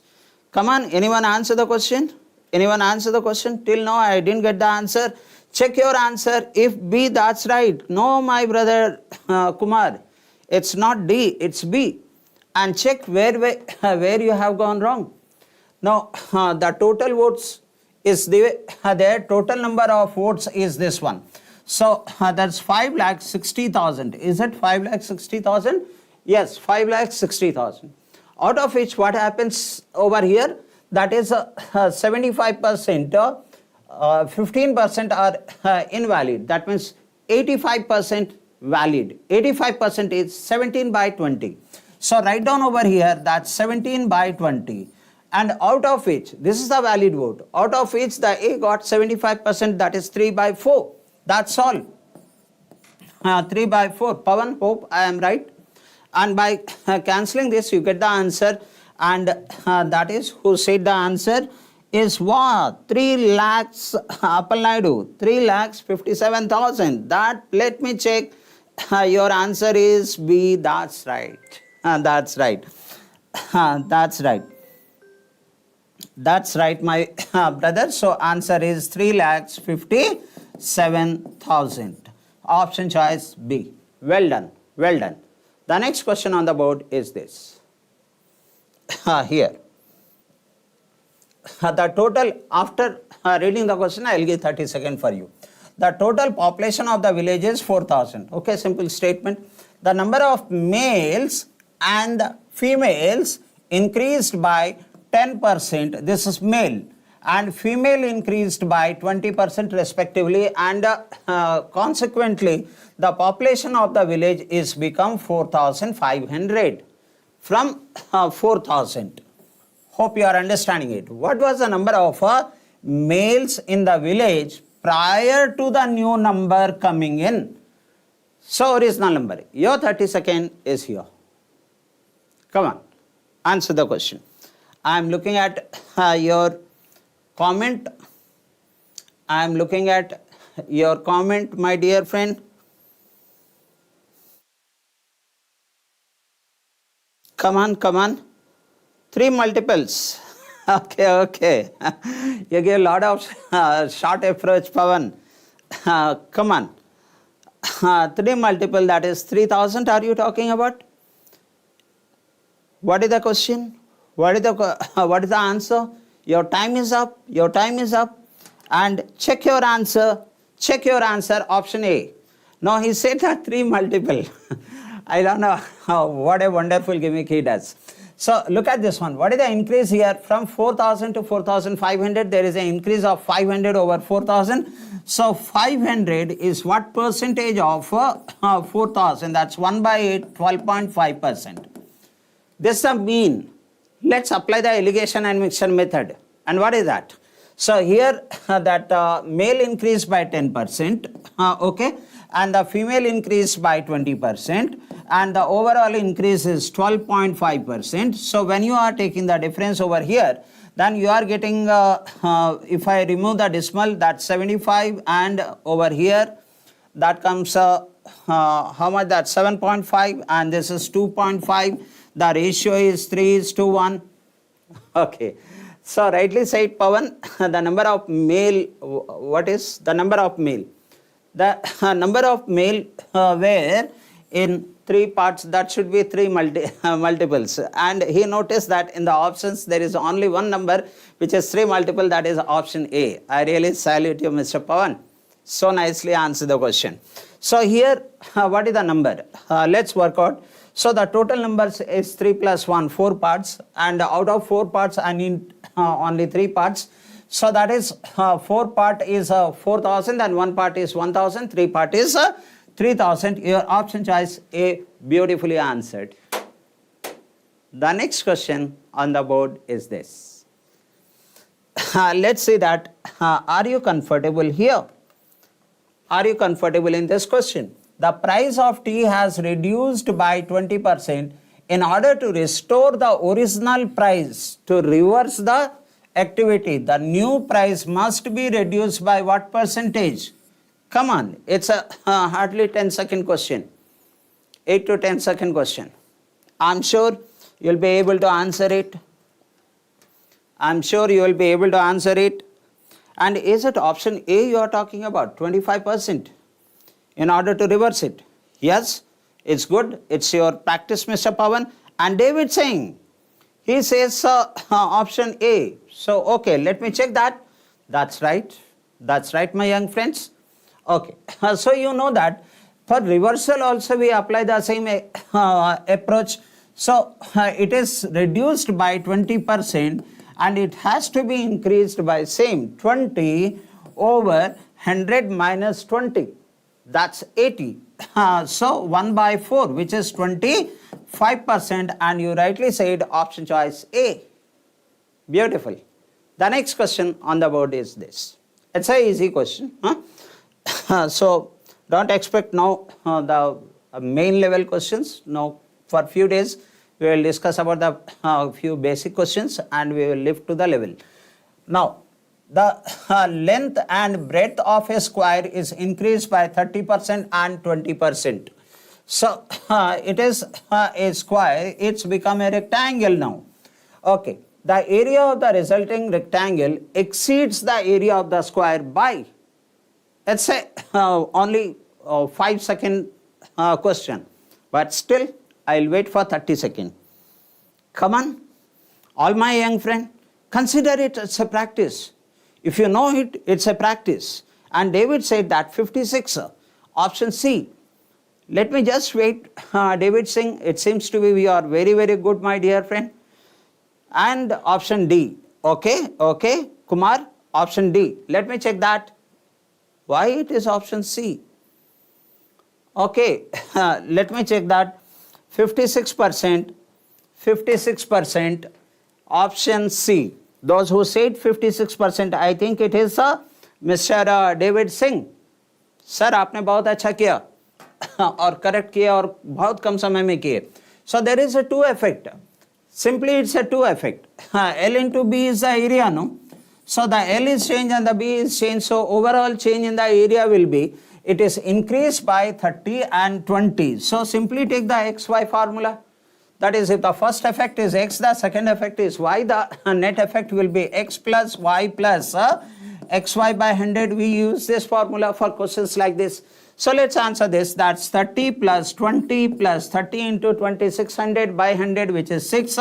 Come on, anyone answer the question? Anyone answer the question? Till now I didn't get the answer. Check your answer. If B, that's right. No, my brother Kumar, it's not D, it's B. And check where you have gone wrong. Now, the total votes is their total number of votes is this one. So that's 5,60,000. Is it 5,60,000? Yes, 5,60,000. Out of which what happens over here? That is 75%, 15% are invalid. That means 85% valid. 85% is 17 by 20. So write down over here that 17 by 20. And out of which, this is the valid vote, out of which the A got 75%, that is 3 by 4. That's all. 3 by 4. Pawan, hope I am right. And by cancelling this, you get the answer. And that is who said the answer is what? 3 lakhs, Appalnaidu, 3,57,000. That, let me check. Your answer is B. That's right. That's right. That's right. That's right, my brother. So answer is 3,57,000. Option choice B. Well done. Well done. The next question on the board is this. Here. The total, after reading the question, I will give 30 seconds for you. The total population of the village is 4,000. Okay, simple statement. The number of males and females increased by 10%. This is male. And female increased by 20% respectively. And consequently, the population of the village is become 4,500 from 4,000. Hope you are understanding it. What was the number of males in the village prior to the new number coming in? So original number. Your 30 seconds is here. Come on, answer the question. I am looking at your comment. I am looking at your comment, my dear friend. Come on, come on. 3 multiples. Okay, okay. You gave a lot of short approach, Pawan. Come on. 3 multiple, that is 3,000 are you talking about? What is the question? What is the answer? Your time is up. Your time is up. And check your answer. Check your answer. Option A. No, he said that 3 multiple. I don't know what a wonderful gimmick he does. So look at this one. What is the increase here? From 4,000 to 4,500, there is an increase of 500 over 4,000. So 500 is what percentage of 4,000? That's 1 by 8, 12.5%. This is the mean. Let's apply the alligation and mixture method. And what is that? So here that male increased by 10%, okay, and the female increased by 20%, and the overall increase is 12.5%. So when you are taking the difference over here, then you are getting, if I remove the decimal, that's 75, and over here, that comes, how much? That's 7.5, and this is 2.5. The ratio is 3:1. Okay. So rightly said, Pawan, the number of male, what is the number of male? The number of male were in 3 parts, that should be 3 multiples. And he noticed that in the options there is only one number which is 3 multiple, that is option A. I really salute you, Mr. Pawan. So nicely answer the question. So here, what is the number? Let's work out. So the total numbers is 3 plus 1, 4 parts, and out of 4 parts I need only 3 parts. So that is 4 part is 4,000 and 1 part is 1,000, 3 part is 3,000. Your option choice A, beautifully answered. The next question on the board is this. Let's see that, are you comfortable here? Are you comfortable in this question? The price of tea has reduced by 20%. In order to restore the original price, to reverse the activity, the new price must be reduced by what percentage? Come on, it's a hardly 10-second question. 8 to 10-second question. I'm sure you'll be able to answer it. I'm sure you will be able to answer it. And is it option A you are talking about, 25%? In order to reverse it? Yes, it's good. It's your practice, Mr. Pawan. And David saying, he says option A. So, okay, let me check that. That's right. That's right, my young friends. Okay, so you know that for reversal also we apply the same approach. So, it is reduced by 20% and it has to be increased by same 20 over 100 minus 20. That's 80. So 1 by 4, which is 25%, and you rightly said option choice A. Beautiful. The next question on the board is this. It's an easy question. So don't expect now the main level questions. Now for few days we will discuss about the few basic questions and we will lift to the level. Now, the length and breadth of a square is increased by 30% and 20%. So, it is a square, it's become a rectangle now. Okay, the area of the resulting rectangle exceeds the area of the square by, let's say, only 5-second question. But still, I'll wait for 30 seconds. Come on, all my young friend, consider it as a practice. If you know it, it's a practice. And David said that 56, option C. Let me just wait. David Singh, it seems to be we are very, very good, my dear friend. And option D. Okay, okay. Kumar, option D. Let me check that. Why it is option C? Okay, let me check that. 56%, 56%, option C. Those who said 56%, I think it is Mr. David Singh. Sir, आपने बहुत अच्छा किया और correct किया और बहुत कम समय में किए. So there is a 2 effect. Simply it's a 2 effect. L into B is the area, no? So the L is changed and the B is changed. So overall change in the area will be, it is increased by 30 and 20. So simply take the XY formula. That is, if the first effect is X, the second effect is Y, the net effect will be X plus Y plus XY by 100. We use this formula for questions like this. So let's answer this. That's 30 plus 20 plus 30 into 2600 by 100, which is 6,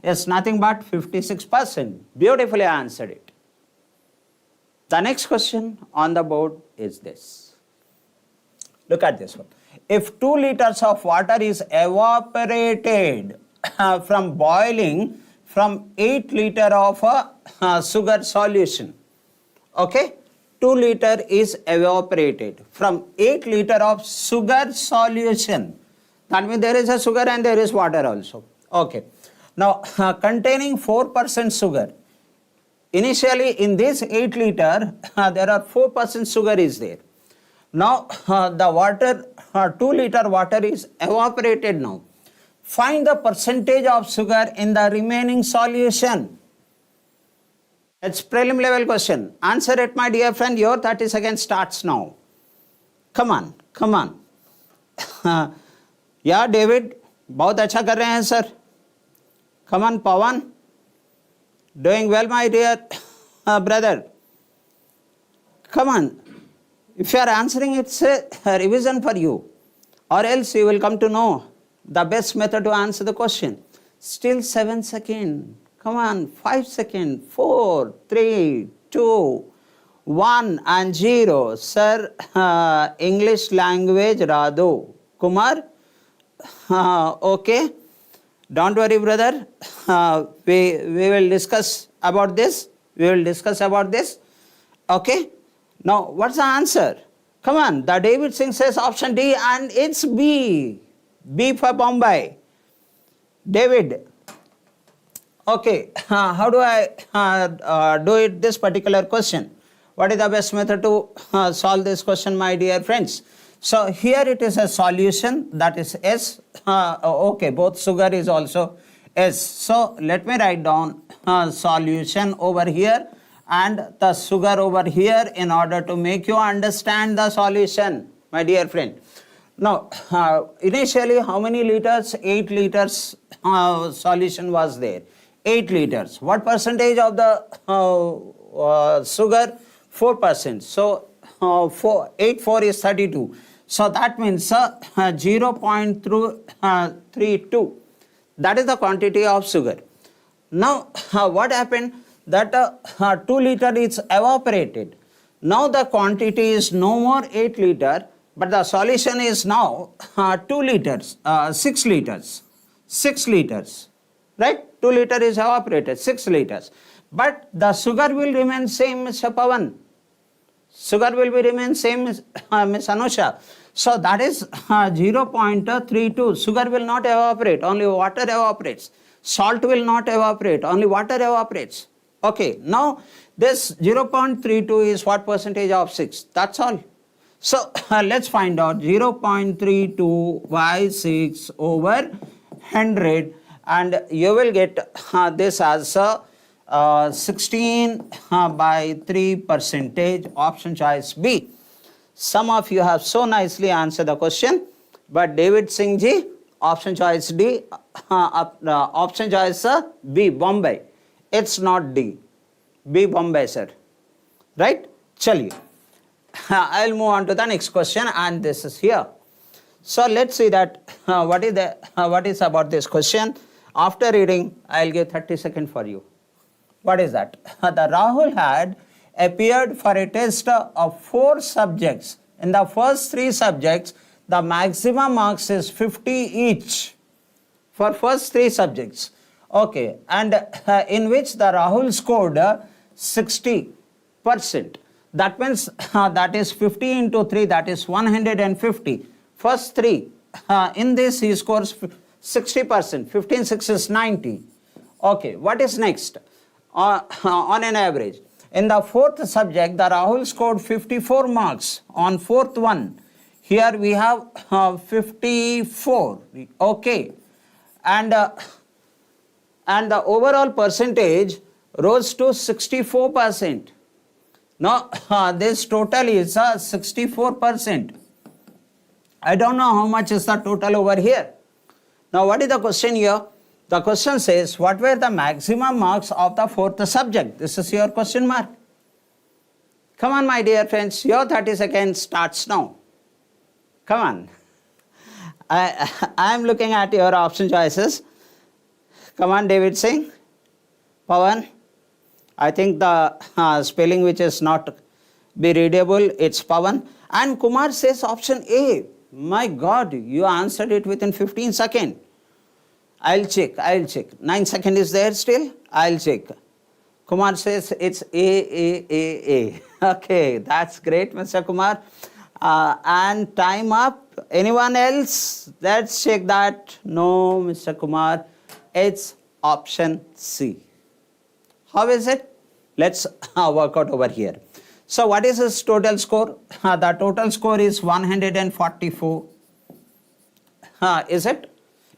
is nothing but 56%. Beautifully answered it. The next question on the board is this. Look at this one. If 2 liters of water is evaporated from boiling from 8 liter of sugar solution, okay, 2 liter is evaporated from 8 liter of sugar solution. That means there is a sugar and there is water also. Okay. Now, containing 4% sugar. Initially, in this 8 liter, there are 4% sugar is there. Now, the water, 2 liter water is evaporated now. Find the percentage of sugar in the remaining solution. It's prelim level question. Answer it, my dear friend. Your 30 seconds starts now. Come on, come on. Yeah, David, बहुत अच्छा कर रहे हैं sir. Come on, Pawan. Doing well, my dear brother. Come on. If you are answering, it's a revision for you. Or else you will come to know the best method to answer the question. Still 7 seconds. Come on, 5 seconds. 4, 3, 2, 1 and 0. Sir, English language, Radho. Kumar? Okay. Don't worry, brother. We will discuss about this. We will discuss about this. Okay. Now, what's the answer? Come on. The David Singh says option D and it's B. B for Bombay. David. Okay. How do I do it this particular question? What is the best method to solve this question, my dear friends? So here it is a solution, that is S. Okay, both sugar is also S. So let me write down solution over here and the sugar over here in order to make you understand the solution, my dear friend. Now, initially how many liters? 8 liters solution was there. 8 liters. What percentage of the sugar? 4%. So 8 4 is 32. So that means 0.32. That is the quantity of sugar. Now what happened? That 2 liter is evaporated. Now the quantity is no more 8 liter, but the solution is now 2 liters, 6 liters. 6 liters. Right? 2 liter is evaporated, 6 liters. But the sugar will remain same, Mr. Pawan. Sugar will be remain same, Ms. Anusha. So that is 0.32. Sugar will not evaporate, only water evaporates. Salt will not evaporate, only water evaporates. Okay, now this 0.32 is what percentage of 6? That's all. So let's find out 0.32 by 6 over 100 and you will get this as 16 by 3 percentage, option choice B. Some of you have so nicely answered the question, but David Singh ji, option choice D, option choice B, Bombay. It's not D. B, Bombay, sir. Right? Chaliye. I'll move on to the next question, and this is here. So let's see that what is about this question. After reading, I'll give 30 seconds for you. What is that? The Rahul had appeared for a test of 4 subjects. In the first 3 subjects, the maximum marks is 50 each for first 3 subjects. Okay, and in which the Rahul scored 60%. That means that is 50 into 3, that is 150. First 3, in this he scores 60%. 15 6 is 90. Okay, what is next? On an average. In the 4th subject, the Rahul scored 54 marks on 4th one. Here we have 54. Okay. And the overall percentage rose to 64%. Now, this total is 64%. I don't know how much is the total over here. Now, what is the question here? The question says, what were the maximum marks of the 4th subject? This is your question mark. Come on, my dear friends, your 30 seconds starts now. Come on. I am looking at your option choices. Come on, David Singh. Pawan. I think the spelling which is not be readable, it's Pawan. And Kumar says option A. My God, you answered it within 15 seconds. I'll check. 9 seconds is there still? I'll check. Kumar says it's A. Okay, that's great, Mr. Kumar. And time up. Anyone else? Let's check that. No, Mr. Kumar. It's option C. How is it? Let's work out over here. So what is his total score? The total score is 144. Is it?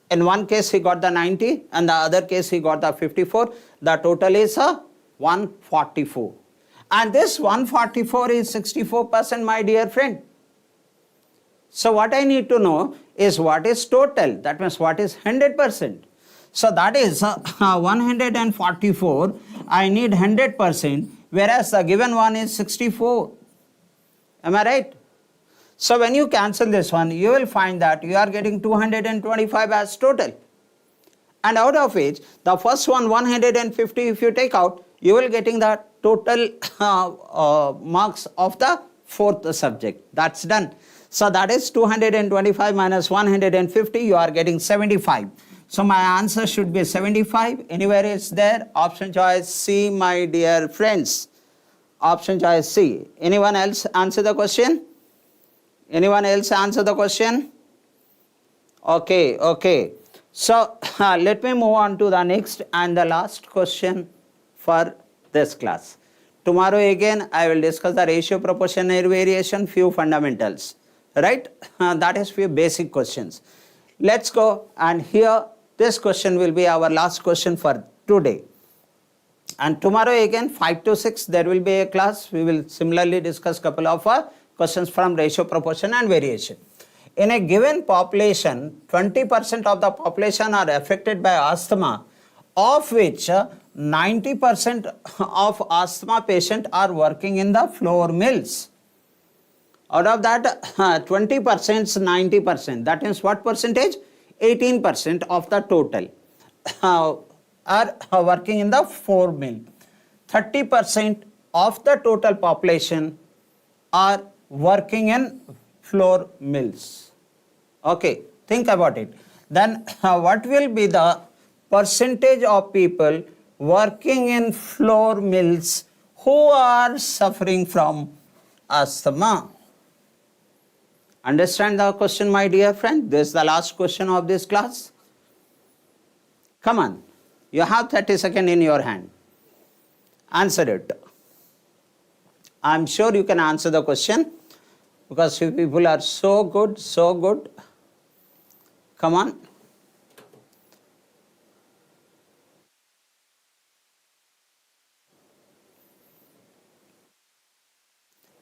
In one case he got the 90 and the other case he got the 54. The total is 144. And this 144 is 64%, my dear friend. So what I need to know is what is total. That means what is 100%. So that is 144. I need 100%, whereas the given one is 64. Am I right? So when you cancel this one, you will find that you are getting 225 as total. And out of which, the first one 150, if you take out, you will getting the total marks of the 4th subject. That's done. So that is 225 minus 150, you are getting 75. So my answer should be 75. Anywhere is there? Option choice C, my dear friends. Option choice C. Anyone else answer the question? Anyone else answer the question? Okay. So let me move on to the next and the last question for this class. Tomorrow again I will discuss the ratio, proportion, error variation, few fundamentals. Right? That is few basic questions. Let's go, and here this question will be our last question for today. And tomorrow again 5 to 6 there will be a class. We will similarly discuss couple of questions from ratio, proportion and variation. In a given population, 20% of the population are affected by asthma, of which 90% of asthma patients are working in the flour mills. Out of that 20% is 90%. That means what percentage? 18% of the total are working in the flour mill. 30% of the total population are working in flour mills. Okay, think about it. Then what will be the percentage of people working in flour mills who are suffering from asthma? Understand the question, my dear friend? This is the last question of this class. Come on. You have 30 seconds in your hand. Answer it. I'm sure you can answer the question because you people are so good, so good. Come on.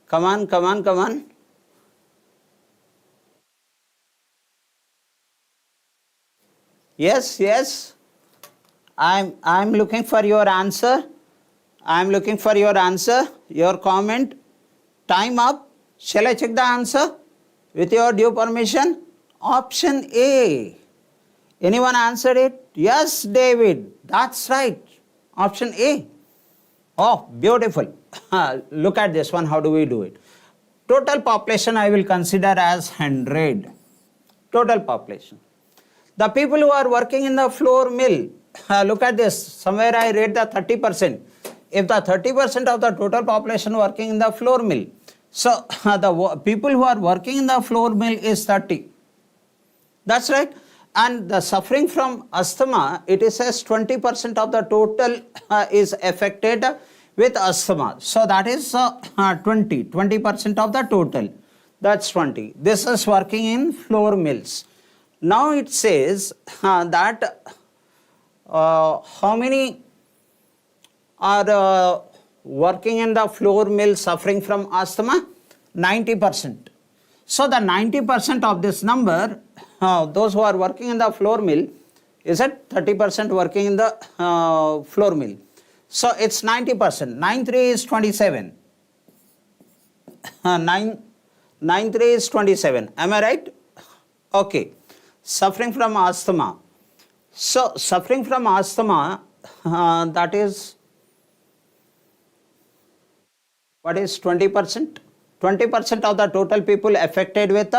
Come on, come on, come on. Yes, yes. I'm looking for your answer. I'm looking for your answer, your comment. Time up. Shall I check the answer? With your due permission. Option A. Anyone answered it? Yes, David. That's right. Option A. Oh, beautiful. Look at this one. How do we do it? Total population I will consider as 100. Total population. The people who are working in the flour mill, look at this. Somewhere I read the 30%. If the 30% of the total population working in the flour mill, so the people who are working in the flour mill is 30. That's right. And the suffering from asthma, it is says 20% of the total is affected with asthma. So that is 20% of the total. That's 20. This is working in flour mills. Now it says that how many are working in the flour mill suffering from asthma? 90%. So the 90% of this number, those who are working in the flour mill, is it 30% working in the flour mill? So it's 90%. 93 is 27. 93 is 27. Am I right? Okay. Suffering from asthma. So suffering from asthma, that is, what is 20%? 20% of the total people affected with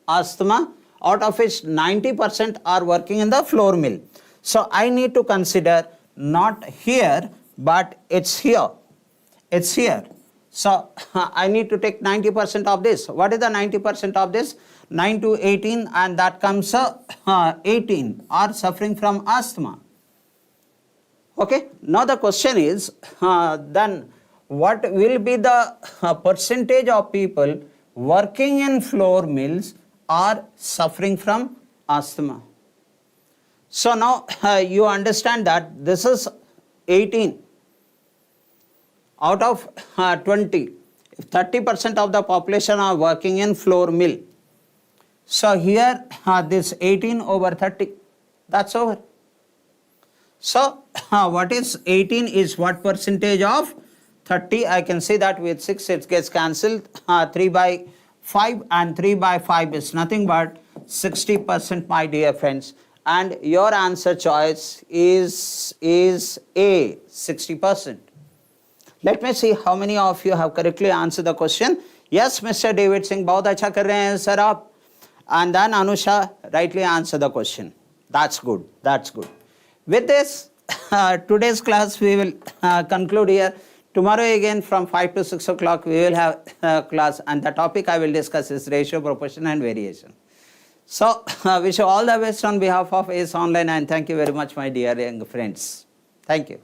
asthma, out of which 90% are working in the flour mill. So I need to consider not here, but it's here. It's here. So I need to take 90% of this. What is the 90% of this? 9 to 18, and that comes 18 are suffering from asthma. Okay. Now the question is, then what will be the percentage of people working in flour mills are suffering from asthma? So now you understand that this is 18 out of 20. If 30% of the population are working in flour mill, so here this 18 over 30, that's over. So what is 18 is what percentage of 30? I can see that with 6 it gets cancelled. 3 by 5 and 3 by 5 is nothing but 60%, my dear friends. And your answer choice is A, 60%. Let me see how many of you have correctly answered the question. Yes, Mr. David Singh, बहुत अच्छा कर रहे हैं sir आप. And then Anusha rightly answered the question. That's good. That's good. With this, today's class we will conclude here. Tomorrow again from 5 to 6 o'clock we will have class, and the topic I will discuss is ratio, proportion and variation. So wish you all the best on behalf of ACE Online, and thank you very much my dear young friends. Thank you.